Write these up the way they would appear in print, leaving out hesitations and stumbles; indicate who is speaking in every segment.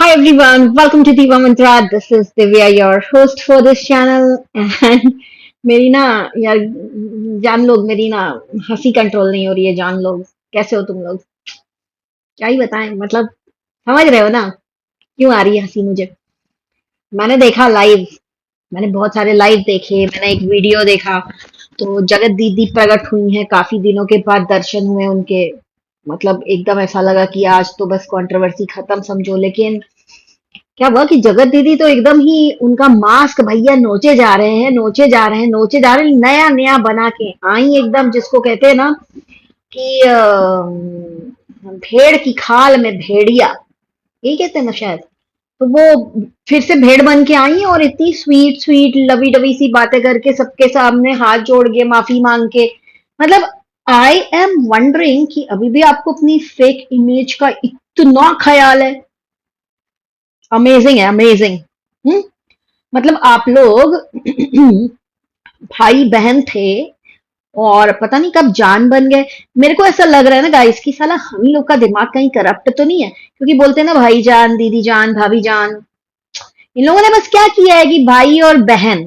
Speaker 1: Hi everyone, welcome to Diva Mantra. This is Divya, your host for this channel. And मेरी ना यार जान लोग मेरी ना हंसी कंट्रोल नहीं हो रही है। जान लोग कैसे हो तुम लोग? क्या ही बताएं, मतलब समझ रहे हो ना क्यों आ रही है हंसी मुझे? मैंने देखा लाइव, मैंने बहुत सारे लाइव देखे, मैंने एक वीडियो देखा। तो जगत दीदी प्रकट हुई हैं, काफी दिनों के बाद दर्शन हुए उनके। मतलब एकदम ऐसा लगा कि आज तो बस कंट्रोवर्सी खत्म समझो। लेकिन क्या हुआ कि जगत दीदी तो एकदम ही उनका मास्क भैया नोचे जा रहे हैं, नोचे जा रहे हैं, नोचे जा रहे हैं, नया नया बना के आई एकदम, जिसको कहते हैं ना कि भेड़ की खाल में भेड़िया, यही कहते हैं ना शायद। तो वो फिर से भेड़ बन के आई और इतनी स्वीट स्वीट लवी डवी सी बातें करके सबके सामने हाथ जोड़ के माफी मांग के, मतलब आई एम वंडरिंग कि अभी भी आपको अपनी फेक इमेज का इतना ख्याल है। अमेजिंग है, अमेजिंग। हम्म। मतलब आप लोग भाई बहन थे और पता नहीं कब जान बन गए। मेरे को ऐसा लग रहा है ना गाइस कि साला हम ही लोग का दिमाग कहीं करप्ट तो नहीं है, क्योंकि बोलते हैं ना भाई जान, दीदी जान, भाभी जान। इन लोगों ने बस क्या किया है कि भाई और बहन,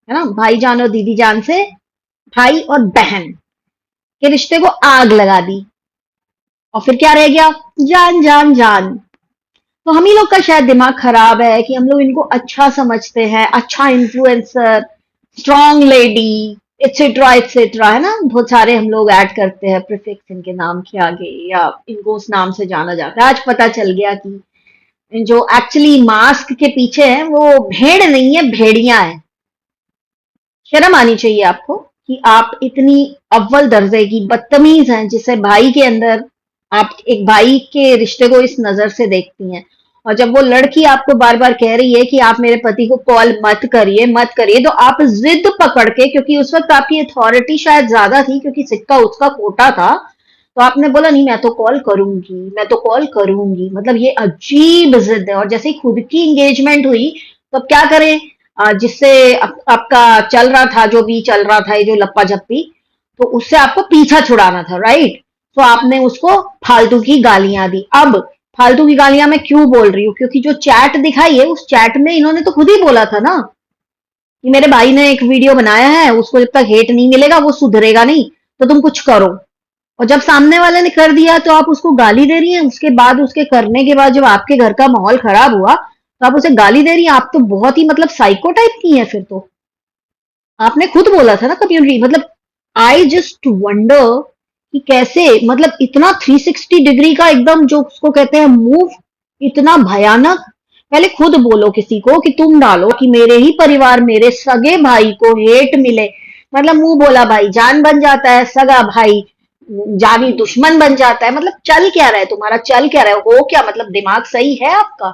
Speaker 1: है ना, भाई जान और दीदी जान से भाई और बहन के रिश्ते को आग लगा दी। और फिर क्या रह गया? जान जान जान। तो हम ही लोग का शायद दिमाग खराब है कि हम लोग इनको अच्छा समझते हैं, अच्छा influencer, strong lady, etcetera etcetera, है ना। बहुत सारे हम लोग ऐड करते हैं प्रीफिक्स इनके नाम के आगे, या इनको उस नाम से जाना जाता है। आज पता चल गया कि जो एक्चुअली मास्क के पीछे है वो भेड़ नहीं है, भेड़िया है। शर्म आनी चाहिए आपको कि आप इतनी अव्वल दर्जे की बदतमीज हैं, जिसे भाई के अंदर आप एक भाई के रिश्ते को इस नजर से देखती हैं। और जब वो लड़की आपको बार बार कह रही है कि आप मेरे पति को कॉल मत करिए मत करिए, तो आप जिद पकड़ के, क्योंकि उस वक्त आपकी अथॉरिटी शायद ज्यादा थी क्योंकि सिक्का उसका खोटा था, तो आपने बोला नहीं मैं तो कॉल करूंगी, मैं तो कॉल करूंगी। मतलब ये अजीब जिद है। और जैसे ही खुद की एंगेजमेंट हुई, तो अब क्या करें? जिससे आपका चल रहा था, जो भी चल रहा था, ये जो लप्पा झप्पी, तो उससे आपको पीछा छुड़ाना था, राइट? तो आपने उसको फालतू की गालियां दी। अब फालतू की गालियां मैं क्यों बोल रही हूँ? क्योंकि जो चैट दिखाई है, उस चैट में इन्होंने तो खुद ही बोला था ना कि मेरे भाई ने एक वीडियो बनाया है, उसको जब तक हेट नहीं मिलेगा वो सुधरेगा नहीं, तो तुम कुछ करो। और जब सामने वाले ने कर दिया तो आप उसको गाली दे रही हैं। उसके बाद, उसके करने के बाद, जब आपके घर का माहौल खराब हुआ, तो आप उसे गाली दे रही हैं। आप तो बहुत ही मतलब साइको टाइप की हैं फिर तो। आपने खुद बोला था ना कम्युनिटी, मतलब आई जस्ट वंडर कि कैसे, मतलब इतना 360 डिग्री का एकदम, जो उसको कहते हैं मूव, इतना भयानक। पहले खुद बोलो किसी को कि तुम डालो कि मेरे ही परिवार, मेरे सगे भाई को हेट मिले। मतलब मुंह बोला भाई जान बन जाता है, सगा भाई जानी दुश्मन बन जाता है। मतलब चल क्या रहा है तुम्हारा? चल क्या रहा है? हो क्या? मतलब दिमाग सही है आपका?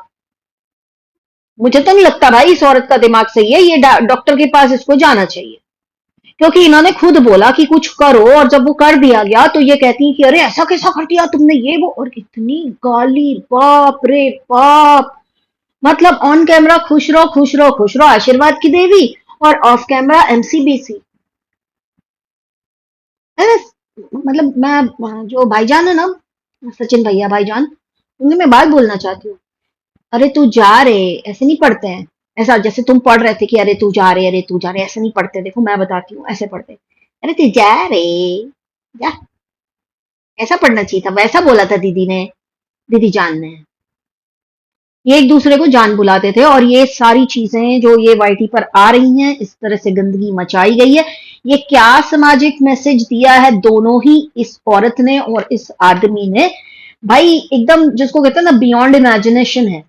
Speaker 1: मुझे तो नहीं लगता भाई इस औरत का दिमाग सही है। ये डॉक्टर के पास इसको जाना चाहिए, क्योंकि इन्होंने खुद बोला कि कुछ करो, और जब वो कर दिया गया तो ये कहती है कि अरे ऐसा कैसा कर दिया तुमने, ये वो, और इतनी गाली, बाप रे बाप। मतलब ऑन कैमरा खुश रहो खुश रहो खुश रहो, आशीर्वाद की देवी, और ऑफ कैमरा एमसीबीसी। अरे मतलब मैं, जो भाईजान है ना, सचिन भैया भाईजान, उन्हें मैं बात बोलना चाहती हूँ। अरे तू जा रे, ऐसे नहीं पढ़ते हैं। ऐसा जैसे तुम पढ़ रहे थे कि अरे तू जा रे, अरे तू जा रे, ऐसे नहीं पढ़ते। देखो मैं बताती हूँ, ऐसे पढ़ते। अरे तू जा रे, जा। ऐसा पढ़ना चाहिए था, वैसा बोला था दीदी ने, दीदी जान ने। ये एक दूसरे को जान बुलाते थे। और ये सारी चीजें जो ये वाईटी पर आ रही हैं, इस तरह से गंदगी मचाई गई है, ये क्या सामाजिक मैसेज दिया है दोनों ही, इस औरत ने और इस आदमी ने? भाई एकदम, जिसको कहते हैं ना, बियॉन्ड इमेजिनेशन है।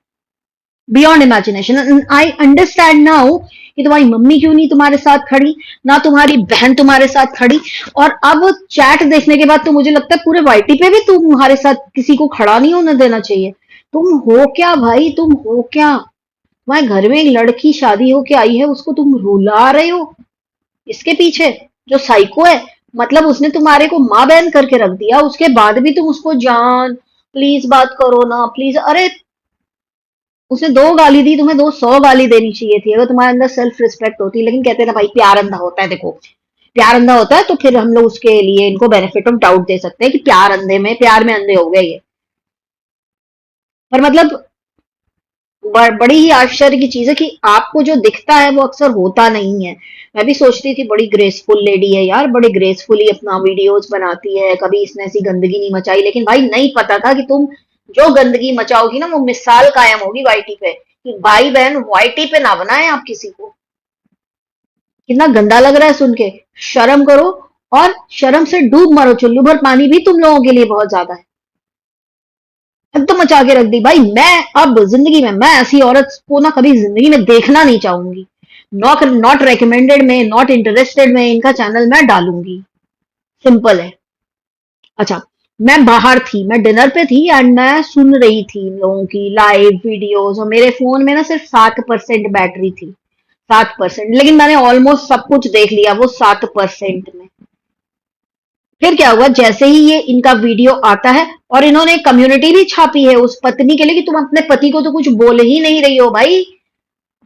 Speaker 1: Beyond imagination. I understand now कि तुम्हारी मम्मी क्यों नहीं तुम्हारे साथ खड़ी, ना तुम्हारी बहन तुम्हारे साथ खड़ी। और अब चैट देखने के बाद तो मुझे लगता है पूरे वाईटी पे भी तुम्हारे साथ किसी को खड़ा नहीं होने देना चाहिए। तुम हो क्या भाई, तुम हो क्या? तुम्हारे घर में एक लड़की शादी होके आई है, उसको तुम रुला रहे हो इसके पीछे, जो साइको है। मतलब उसने तुम्हारे को माँ बहन करके रख दिया, उसके बाद भी तुम उसको जान, प्लीज बात करो ना प्लीज। अरे उसने दो गाली दी, तुम्हें दो सौ गाली देनी चाहिए थी अगर तुम्हारे अंदर सेल्फ रिस्पेक्ट होती। लेकिन कहते हैं ना भाई, प्यार अंधा होता है। देखो, प्यार अंधा होता है, तो फिर हम लोग उसके लिए इनको बेनिफिट ऑफ डाउट दे सकते हैं कि प्यार अंधे में, प्यार में अंधे हो गए ये। पर मतलब बड़ी ही आश्चर्य की चीज है कि आपको जो दिखता है वो अक्सर होता नहीं है। मैं भी सोचती थी बड़ी ग्रेसफुल लेडी है यार, बड़े ग्रेसफुली अपना वीडियोस बनाती है, कभी इसने ऐसी गंदगी नहीं मचाई, लेकिन भाई नहीं पता था कि तुम जो गंदगी मचाओगी ना वो मिसाल कायम होगी वाईटी पे, कि भाई बहन वाईटी पे ना बनाए आप किसी को। कितना गंदा लग रहा है सुन के। शर्म करो, और शर्म से डूब मरो, चुल्लू भर पानी भी तुम लोगों के लिए बहुत ज्यादा है। अब तो मचा के रख दी भाई। मैं अब जिंदगी में मैं ऐसी औरत को ना कभी जिंदगी में देखना नहीं चाहूंगी। नॉट नॉट रिकमेंडेड में, नॉट इंटरेस्टेड में इनका चैनल मैं डालूंगी। सिंपल है। अच्छा, मैं बाहर थी, मैं डिनर पे थी एंड मैं सुन रही थी इन लोगों की लाइव वीडियोस, और मेरे फोन में ना सिर्फ 7% बैटरी थी। 7%, लेकिन मैंने ऑलमोस्ट सब कुछ देख लिया वो 7% में। फिर क्या हुआ, जैसे ही ये इनका वीडियो आता है, और इन्होंने एक कम्युनिटी भी छापी है उस पत्नी के लिए कि तुम अपने पति को तो कुछ बोल ही नहीं रही हो भाई।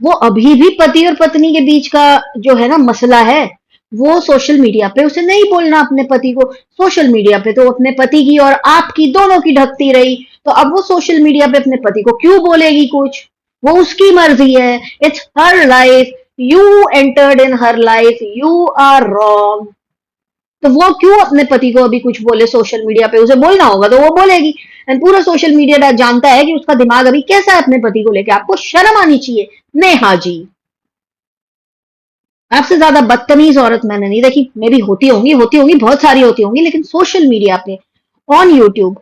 Speaker 1: वो अभी भी पति और पत्नी के बीच का जो है ना मसला है, वो सोशल मीडिया पे उसे नहीं बोलना अपने पति को। सोशल मीडिया पे तो अपने पति की और आपकी दोनों की ढकती रही, तो अब वो सोशल मीडिया पे अपने पति को क्यों बोलेगी कुछ? वो उसकी मर्जी है, it's her life, you entered in her life, you are wrong. तो वो क्यों अपने पति को अभी कुछ बोले सोशल मीडिया पे? उसे बोलना होगा तो वो बोलेगी। एंड पूरा सोशल मीडिया जानता है कि उसका दिमाग अभी कैसा है अपने पति को लेके। आपको शर्म आनी चाहिए। नेहा जी, आपसे ज्यादा बदतमीज औरत मैंने नहीं देखी। मे भी होती होंगी, बहुत सारी होती होंगी, लेकिन सोशल मीडिया पे, ऑन यूट्यूब,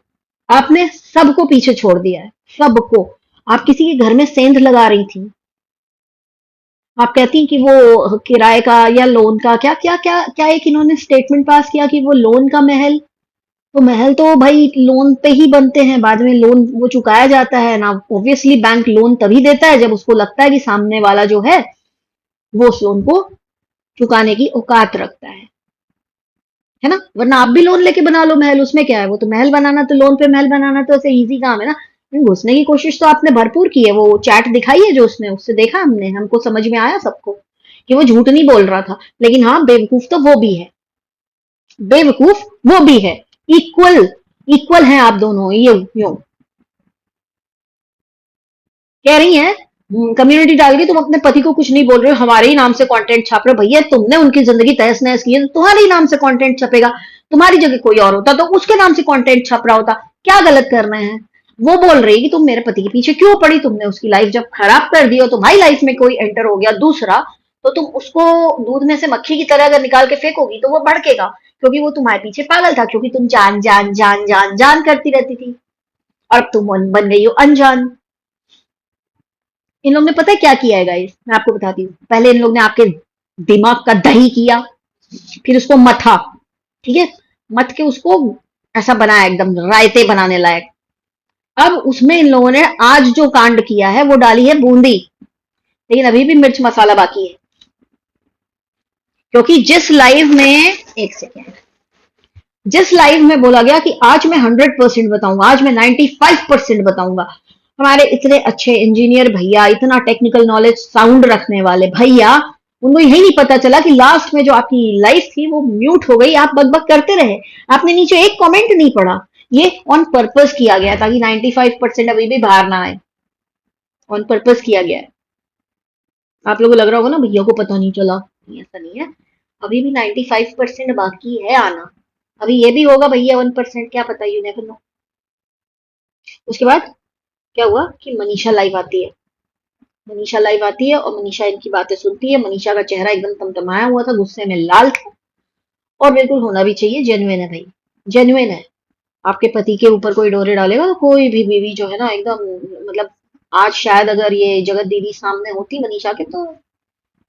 Speaker 1: आपने सबको पीछे छोड़ दिया है। सबको। आप किसी के घर में सेंध लगा रही थी, आप कहती हैं कि वो किराए का या लोन का, क्या क्या क्या क्या एक इन्होंने स्टेटमेंट पास किया कि वो लोन का महल। तो महल तो भाई लोन पे ही बनते हैं, बाद में लोन वो चुकाया जाता है ना। ऑब्वियसली बैंक लोन तभी देता है जब उसको लगता है कि सामने वाला जो है वो उस लोन को चुकाने की औकात रखता है ना। वरना आप भी लोन लेके बना लो महल, उसमें क्या है? वो तो महल बनाना, तो लोन पे महल बनाना तो ऐसे इजी काम है ना। घुसने की कोशिश तो आपने भरपूर की है। वो चैट दिखाई है जो उसने, उससे देखा हमने, हमको समझ में आया सबको कि वो झूठ नहीं बोल रहा था। लेकिन हाँ, बेवकूफ तो वो भी है। बेवकूफ वो भी है। इक्वल, इक्वल हैं आप दोनों। ये यूं कह रही हैं, कम्युनिटी डाल के तुम अपने पति को कुछ नहीं बोल रहे हो, हमारे ही नाम से कंटेंट छाप रहे हो। भैया तुमने उनकी जिंदगी तहस नहस की है, तो तुम्हारे ही नाम से कंटेंट छपेगा। तुम्हारी जगह कोई और होता तो उसके नाम से कंटेंट छप रहा होता। क्या गलत कर रहे हैं? वो बोल रही है कि तुम मेरे पति के पीछे क्यों पड़ी, तुमने उसकी लाइफ जब खराब कर दी हो, तुम्हारी लाइफ में कोई एंटर हो गया दूसरा, तो तुम उसको दूध में से मक्खी की तरह अगर निकाल के फेंकोगी तो वो भड़केगा, क्योंकि वो तुम्हारे पीछे पागल था, क्योंकि तुम जान जान जान जान जान करती रहती थी। और अब तुम बन गई हो अनजान। इन लोग ने पता है क्या किया है गाइस, मैं आपको बताती हूँ। पहले इन लोग ने आपके दिमाग का दही किया, फिर उसको मथा, ठीक है, मथ के उसको ऐसा बनाया एकदम रायते बनाने लायक। अब उसमें इन लोगों ने आज जो कांड किया है वो डाली है बूंदी, लेकिन अभी भी मिर्च मसाला बाकी है। क्योंकि जिस लाइव में, एक सेकेंड, जिस लाइव में बोला गया कि आज मैं 100% बताऊंगा, आज मैं 95% बताऊंगा, हमारे इतने अच्छे इंजीनियर भैया, इतना टेक्निकल नॉलेज साउंड रखने वाले भैया, उनको यही नहीं पता चला कि लास्ट में जो आपकी लाइफ थी वो म्यूट हो गई। आप बकबक करते रहे, आपने नीचे एक कमेंट नहीं पढ़ा। ये ऑन पर्पस किया गया ताकि 95% अभी भी बाहर ना आए। ऑन पर्पस किया गया है। आप लोगों को लग रहा होगा ना भैया को पता नहीं चला, नहीं ऐसा नहीं है। अभी भी 95% बाकी है आना। अभी ये भी होगा भैया 1%, क्या पता, यू नेवर नो। उसके बाद क्या हुआ कि मनीषा लाइव आती है। मनीषा लाइव आती है और मनीषा इनकी बातें सुनती है। मनीषा का चेहरा एकदम तमतमाया हुआ था, गुस्से में लाल था, और बिल्कुल होना भी चाहिए, जेन्युइन है भाई, जेन्युइन है। आपके पति के ऊपर कोई डोरे डालेगा तो कोई भी बीवी जो है ना एकदम, मतलब आज शायद अगर ये जगत दीदी सामने होती मनीषा के, तो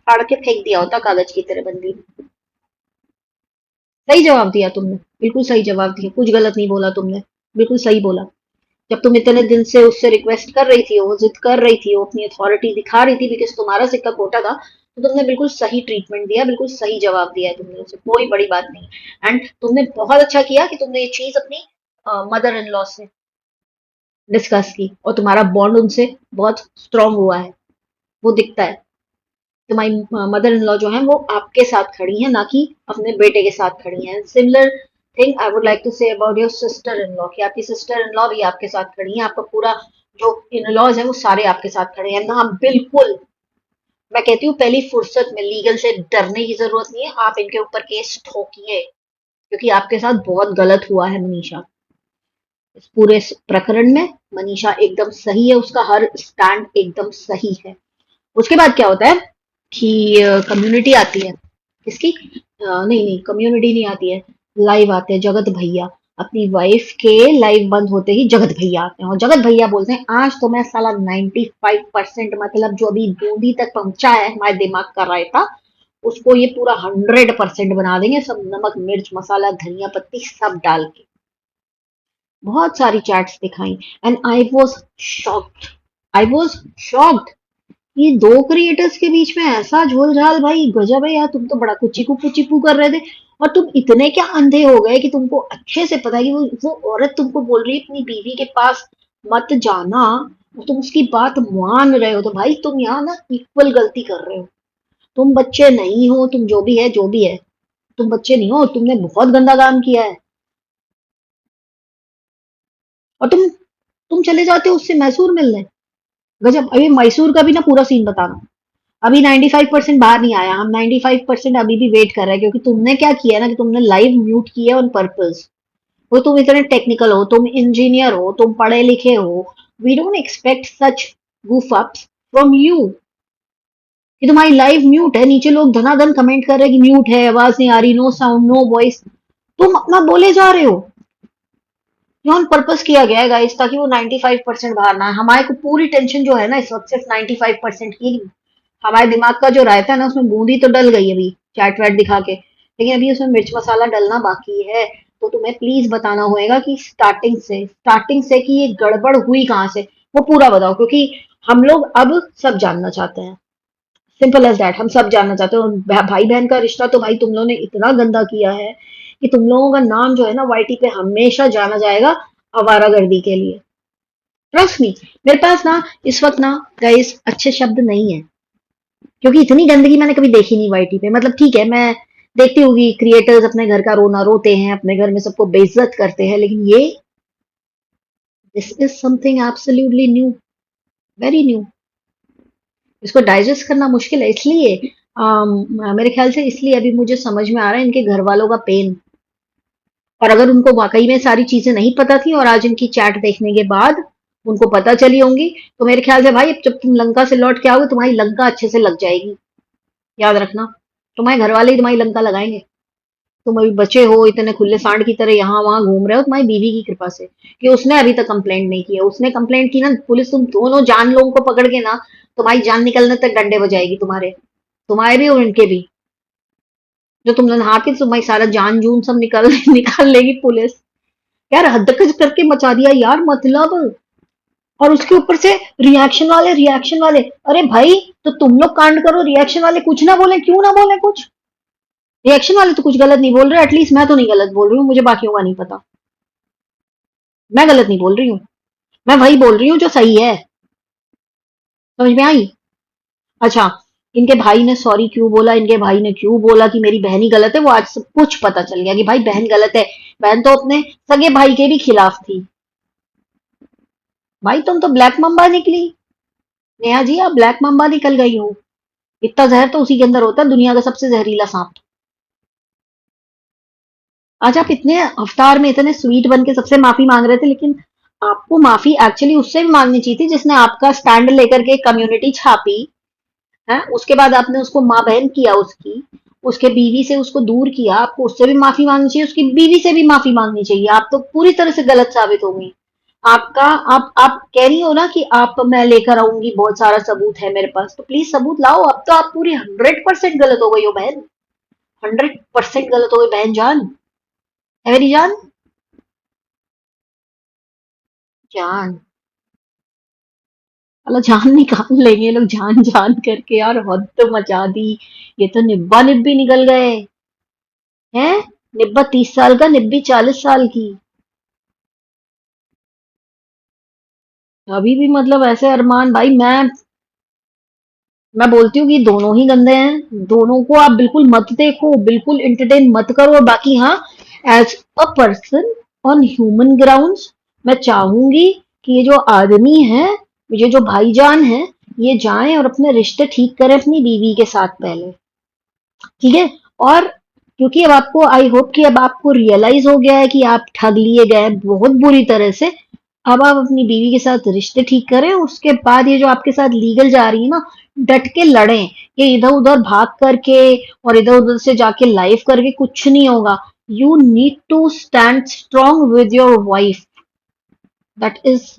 Speaker 1: फाड़ के फेंक दिया होता कागज की तरह बंदी। सही जवाब दिया तुमने, बिल्कुल सही जवाब दिया, कुछ गलत नहीं बोला तुमने, बिल्कुल सही बोला। जब तुम इतने दिन से उससे रिक्वेस्ट कर रही थी, वो जिद कर रही थी, वो अपनी अथॉरिटी दिखा रही थी, बिकॉज तुम्हारा सिक्का खोटा था, तो तुमने बिल्कुल सही ट्रीटमेंट दिया, बिल्कुल सही जवाब दिया है तुमने उसे, कोई बड़ी बात नहीं। एंड तुमने बहुत अच्छा किया कि तुमने ये चीज अपनी मदर इन लॉ से डिस्कस की, और तुम्हारा बॉन्ड उनसे बहुत स्ट्रांग हुआ है, वो दिखता है। तुम्हारी मदर इन लॉ जो है वो आपके साथ खड़ी है, ना कि अपने बेटे के साथ खड़ी है। Similar thing I would like to say about your sister in law, कि आपकी सिस्टर इन लॉ भी आपके साथ खड़ी है। आपका पूरा जो इन लॉज है वो सारे आपके साथ खड़े हैं ना, बिल्कुल। मैं कहती हूँ पहली फुर्सत में लीगल से डरने की जरूरत नहीं है, आप इनके ऊपर केस ठोकिए, क्योंकि आपके साथ बहुत गलत हुआ है मनीषा। इस पूरे प्रकरण में मनीषा एकदम सही है, उसका हर स्टैंड एकदम सही है। उसके बाद क्या होता है कि कम्युनिटी आती है। किसकी? नहीं नहीं, कम्युनिटी नहीं आती है। लाइव आते हैं जगत भैया। अपनी वाइफ के लाइव बंद होते ही जगत भैया आते हैं, और जगत भैया बोलते हैं आज तो मैं साला 95%, मतलब जो अभी बूंदी तक पहुंचा है हमारे दिमाग का रायता, उसको ये पूरा 100% बना देंगे, सब नमक मिर्च मसाला धनिया पत्ती सब डाल के। बहुत सारी चैट्स दिखाई, and I was shocked. I was shocked. ये दो क्रिएटर्स के बीच में ऐसा झोल झाल, भाई गजब है यार। तुम तो बड़ा कुछ चिकू पुचिपू कर रहे थे, और तुम इतने क्या अंधे हो गए कि तुमको अच्छे से पता है कि वो औरत तुमको बोल रही है अपनी बीवी के पास मत जाना, और तुम उसकी बात मान रहे हो, तो भाई तुम यहाँ ना इक्वल गलती कर रहे हो। तुम बच्चे नहीं हो, तुम जो भी है जो भी है, तुम बच्चे नहीं हो, तुमने बहुत गंदा काम किया है। और तुम चले जाते हो उससे मैसूर मिलने। गजब। अभी मैसूर का भी ना पूरा सीन बताना। अभी 95% बाहर नहीं आया, हम 95% अभी भी वेट कर रहे हैं, क्योंकि तुमने क्या किया ना कि तुमने लाइव म्यूट किया ऑन पर्पस। वो तुम इतने टेक्निकल हो, तुम इंजीनियर हो, तुम पढ़े लिखे हो, we don't expect such goof ups from you, कि तुम्हारी लाइव म्यूट है, नीचे लोग धनाधन कमेंट कर रहे हैं कि म्यूट है, आवाज नहीं आ रही, नो साउंड नो वॉइस, तुम अपना बोले जा रहे हो। ये ऑन पर्पस किया गया है गाइस, ताकि वो 95% बाहर ना आए। हमारे को पूरी टेंशन जो है ना इस वक्त सिर्फ 95% की। हमारे दिमाग का जो रायता है ना उसमें बूंदी तो डल गई अभी चैट वैट दिखा के, लेकिन अभी उसमें मिर्च मसाला डलना बाकी है। तो तुम्हें प्लीज बताना होएगा कि स्टार्टिंग से कि ये गड़बड़ हुई कहाँ से, वो पूरा बताओ, क्योंकि हम लोग अब सब जानना चाहते हैं। सिंपल एज दैट, हम सब जानना चाहते हैं। और भाई बहन का रिश्ता तो भाई तुम लोगों ने इतना गंदा किया है कि तुम लोगों का नाम जो है ना वाईटी पे हमेशा जाना जाएगा आवारागर्दी के लिए। ट्रस्ट मी, मेरे पास ना इस वक्त ना गाइस अच्छे शब्द नहीं है, क्योंकि इतनी गंदगी मैंने कभी देखी नहीं वाईटी पे। मतलब ठीक है, मैं देखती होगी क्रिएटर्स अपने घर का रोना रोते हैं, अपने घर में सबको बेइज्जत करते हैं, लेकिन ये this is something absolutely new, very new. इसको डाइजेस्ट करना मुश्किल है, इसलिए मेरे ख्याल से इसलिए अभी मुझे समझ में आ रहा है इनके घर वालों का पेन। और अगर उनको वाकई में सारी चीजें नहीं पता थी और आज इनकी चैट देखने के बाद उनको पता चली होंगी, तो मेरे ख्याल से भाई अब जब तुम लंका से लौट के आओगे तुम्हारी लंका अच्छे से लग जाएगी। याद रखना, तुम्हारे घर वाले ही तुम्हारी लंका लगाएंगे। तुम अभी बचे हो, इतने खुले सांड की तरह यहाँ वहां घूम रहे हो तुम्हारी बीवी की कृपा से, कि उसने अभी तक कंप्लेंट नहीं किया। उसने कंप्लेंट की ना, पुलिस तुम दोनों जान लोगों को पकड़ के ना तुम्हारी जान निकलने तक डंडे बजाएगी, तुम्हारे तुम्हारे भी और इनके भी। जो तुम नहा के तुम्हारी सारा जान जून सब निकल निकाल लेगी पुलिस। यार हद करके मचा दिया यार, मतलब। और उसके ऊपर से रिएक्शन वाले, अरे भाई, तो तुम लोग कांड करो, रिएक्शन वाले कुछ ना बोले, क्यों ना बोले कुछ? रिएक्शन वाले तो कुछ गलत नहीं बोल रहे, एटलीस्ट मैं तो नहीं गलत बोल रही हूँ, मुझे बाकियों का नहीं पता। मैं गलत नहीं बोल रही हूँ, मैं वही बोल रही हूँ जो सही है। समझ में आई? अच्छा, इनके भाई ने सॉरी क्यों बोला, इनके भाई ने क्यों बोला कि मेरी बहन ही गलत है, वो आज सब कुछ पता चल गया कि भाई बहन गलत है। बहन तो अपने सगे भाई के भी खिलाफ थी। भाई तुम तो ब्लैक मम्बा निकली। नेहा जी आप ब्लैक मम्बा निकल गई हो। इतना जहर तो उसी के अंदर होता है, दुनिया का सबसे जहरीला सांप। आज आप इतने अवतार में इतने स्वीट बन के सबसे माफी मांग रहे थे, लेकिन आपको माफी एक्चुअली उससे भी मांगनी चाहिए थी जिसने आपका स्टैंड लेकर के कम्युनिटी छापी है। उसके बाद आपने उसको माँ बहन किया, उसके बीवी से उसको दूर किया, आपको उससे भी माफी मांगनी चाहिए, उसकी बीवी से भी माफी मांगनी चाहिए। आप तो पूरी तरह से गलत साबित हो गई। आपका आप कह रही हो ना कि आप मैं लेकर आऊंगी, बहुत सारा सबूत है मेरे पास, तो प्लीज सबूत लाओ। अब तो आप पूरी 100% गलत हो गई हो बहन। 100% गलत हो गई बहन जान, है मेरी जान। जान, अल्लाह जान निकाल लेंगे ये लोग जान जान करके यार, हद तो मचा दी। ये तो निब्बा निब्बी निकल गए हैं। निब्बा 30 साल का, निब्बी 40 साल की। अभी भी मतलब ऐसे अरमान भाई, मैं बोलती हूँ कि दोनों ही गंदे हैं। दोनों को आप बिल्कुल मत देखो, बिल्कुल इंटरटेन मत करो। और बाकी हाँ, as a person on human grounds मैं चाहूंगी कि ये जो आदमी है, ये जो भाईजान है, ये जाएं और अपने रिश्ते ठीक करें अपनी बीवी के साथ पहले। ठीक है। और क्योंकि अब आपको, आई होप कि अब आपको रियलाइज हो गया है कि आप ठग लिए गए बहुत बुरी तरह से। अब आप अपनी बीवी के साथ रिश्ते ठीक करें, उसके बाद ये जो आपके साथ लीगल जा रही है ना, डट के लड़ें। ये इधर उधर भाग करके और इधर उधर से जाके लाइव करके कुछ नहीं होगा। You need to stand strong with your wife. That is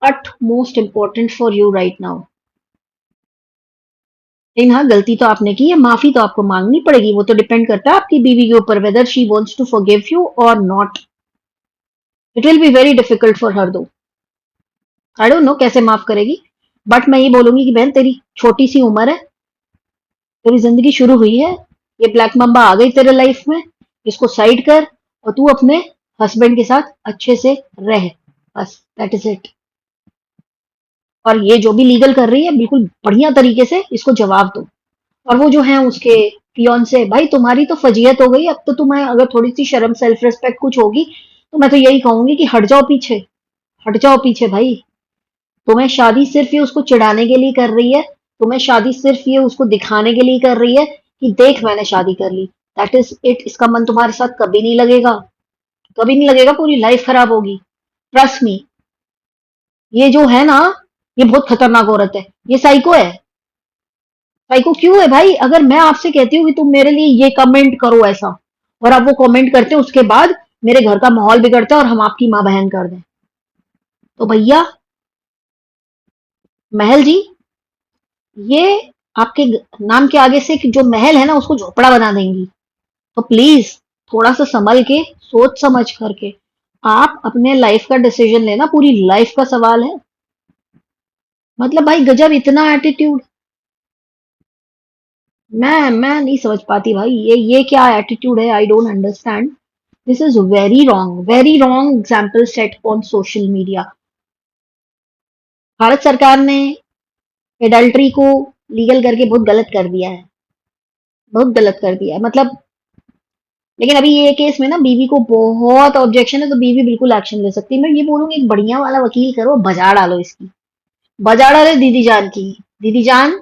Speaker 1: utmost important for you right now. लेकिन हाँ, गलती तो आपने की है, माफी तो आपको मांगनी पड़ेगी। वो तो डिपेंड करता है आपकी बीवी के ऊपर, whether she wants to forgive you or not. It will be very difficult for her too. I don't know कैसे माफ करेगी, बट मैं ये बोलूंगी कि बहन, तेरी छोटी सी उम्र है, तेरी जिंदगी शुरू हुई है, ये ब्लैक मम्बा आ गई तेरे लाइफ में, इसको साइड कर और तू अपने हस्बैंड के साथ अच्छे से रह। बस दैट इज इट। और ये जो भी लीगल कर रही है, बिल्कुल बढ़िया तरीके से इसको जवाब दो। और वो जो है उसके फियांसे, भाई तुम्हारी तो फजीयत हो गई। अब तो तुम्हें अगर थोड़ी सी शर्म, सेल्फ रिस्पेक्ट कुछ होगी, तो मैं तो यही कहूंगी कि हट जाओ पीछे। हट जाओ पीछे भाई। तुम्हें शादी सिर्फ ये उसको चिढ़ाने के लिए कर रही है। तुम्हें शादी सिर्फ ये उसको दिखाने के लिए कर रही है कि देख मैंने शादी कर ली। That is it. इसका मन तुम्हारे साथ कभी नहीं लगेगा। कभी नहीं लगेगा, पूरी लाइफ खराब होगी। Trust me. ये जो है ना, ये बहुत खतरनाक औरत है। ये साइको है। साइको क्यों है भाई? अगर मैं आपसे कहती हूँ कि तुम मेरे लिए ये कमेंट करो ऐसा, और आप वो कमेंट करते हैं, उसके बाद मेरे घर का माहौल बिगड़ता है और हम आपकी माँ बहन कर दें, तो भैया, महल जी, ये आपके नाम के आगे से जो महल है ना, उसको झोपड़ा बना देंगी। तो प्लीज थोड़ा सा संभल के, सोच समझ करके आप अपने लाइफ का डिसीजन लेना। पूरी लाइफ का सवाल है। मतलब भाई गजब, इतना एटीट्यूड। मैं नहीं समझ पाती भाई, ये क्या एटीट्यूड है? I don't understand. This is very wrong example set on social media. Bharat सरकार ने एडल्ट्री को लीगल करके बहुत गलत कर दिया है। बहुत गलत कर दिया है मतलब। लेकिन अभी ये केस में ना बीवी को बहुत ऑब्जेक्शन है, तो बीवी बिल्कुल एक्शन ले सकती है। मैं ये बोलूंगी, एक बढ़िया वाला वकील करो, बजा डालो इसकी। बजा डाले दीदी जान की। दीदी जान,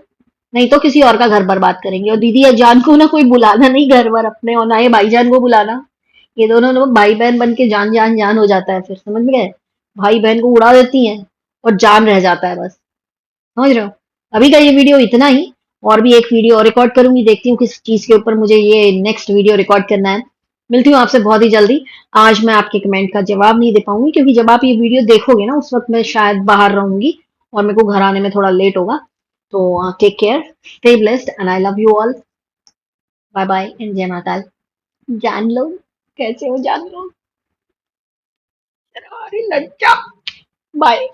Speaker 1: नहीं तो किसी और का घर बर्बाद करेंगे। और दीदी जान को ना कोई बुलाना नहीं घर पर अपने, और ना ये भाईजान को बुलाना। ये दोनों लोग भाई बहन बन के जान जान जान हो जाता है, फिर समझ गए? भाई बहन को उड़ा देती हैं और जान रह जाता है बस। समझ रहे हो? अभी का ये वीडियो इतना ही। और भी एक वीडियो और रिकॉर्ड करूंगी, देखती हूँ किस चीज के ऊपर मुझे ये नेक्स्ट वीडियो रिकॉर्ड करना है। मिलती हूँ आपसे बहुत ही जल्दी। आज मैं आपके कमेंट का जवाब नहीं दे पाऊंगी, क्योंकि जब आप ये वीडियो देखोगे ना, उस वक्त मैं शायद बाहर रहूंगी और मेरे को घर आने में थोड़ा लेट होगा। तो take care, stay blessed and I love you all. Bye bye and जय माताल। जान लो, कैसे हो जान लो। अरे लज्जा। बाय।